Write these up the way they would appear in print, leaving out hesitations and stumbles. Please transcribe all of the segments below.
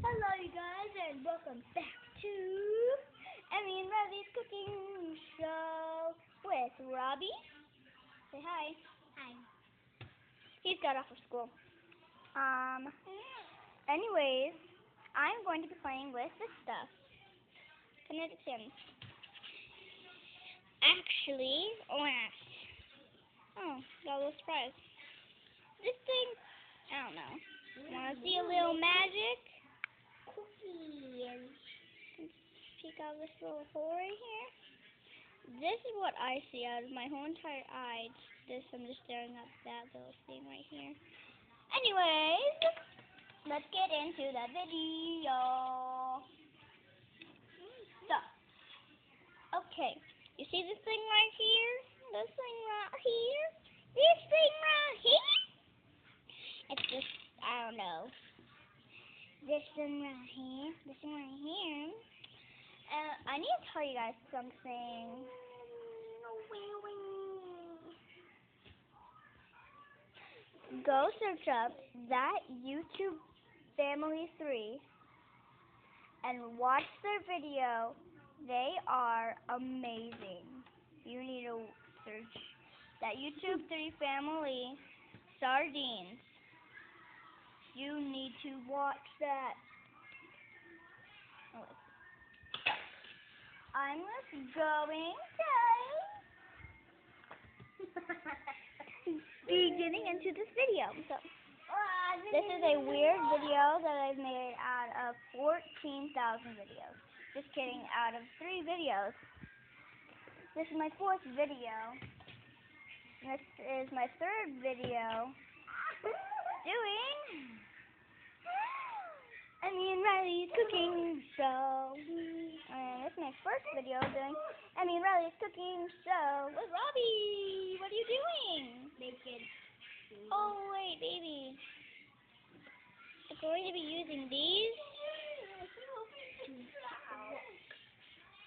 Hello, you guys, and welcome back to Emmy and Robbie's cooking show with Robbie. Say hi. Hi. He's got off of school. Anyways, I'm going to be playing with this stuff. Kinetic Sims. Actually, got a little surprise. This thing, I don't know. Want to see a little magic? Cookies. Peek out this little hole right here. This is what I see out of my whole entire eye. I'm just staring at that little thing right here. Anyways, let's get into the video. So, okay. You see this thing right here? This thing right here? This thing right here? It's this, I don't know. This thing right here. This thing right here. And I need to tell you guys something. Go search up That YouTube Family 3 and watch their video. They are amazing. You need to search That YouTube 3 Family Sardines. You need to watch that. I'm just going to be getting into this video. So, this is a weird video that I've made out of 14,000 videos. Just kidding, out of 3 videos. This is my 4th video. This is my 3rd video doing Emmy and Riley's cooking show. And this is my 1st video doing Emmy and Riley's cooking show with Robbie. What are you doing? Making. Oh wait, baby. I'm going to be using these.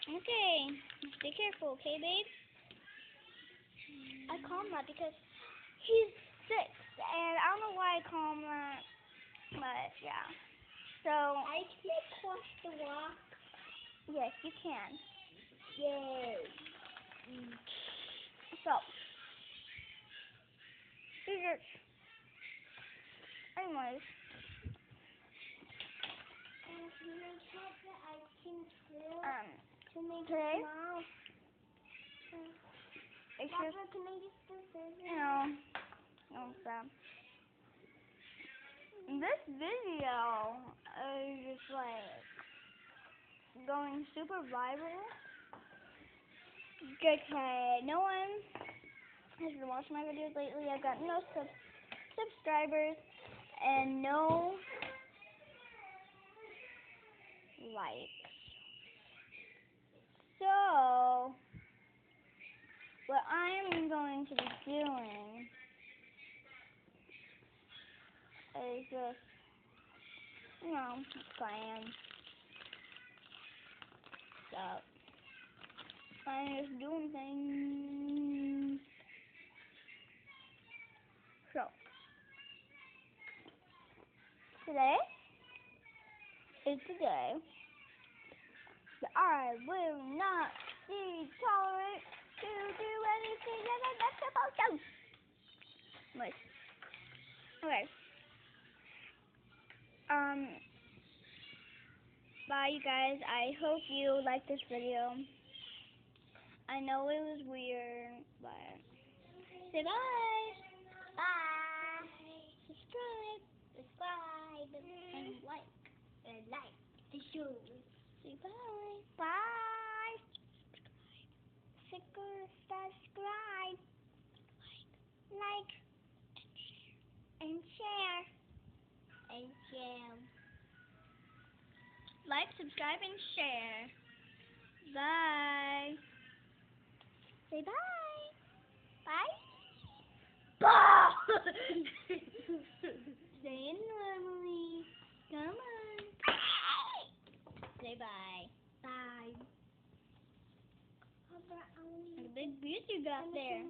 Okay. Be careful, okay, babe? I call him that because he's 6, and I don't know why I call him that, but yeah. So I can cross the rock. Yes, you can. Yay. So anyways. Today, it's just, this video is just like going super viral. Okay, no one has been watching my videos lately. I've got no subscribers and no likes. So, what I'm going to be doing is just, playing. So, I'm just doing things. So, today is the day that I will not be tolerant to do anything that I'm not supposed to. Wait. Okay. Bye, you guys. I hope you liked this video. I know it was weird, but say bye. Bye. Subscribe. And like the show. Say bye. Bye. Subscribe. Like. And share. Like, subscribe, and share. Bye. Say bye. Bye. Bye. Say it normally. Come on. Say bye. Bye. What big beard you got there?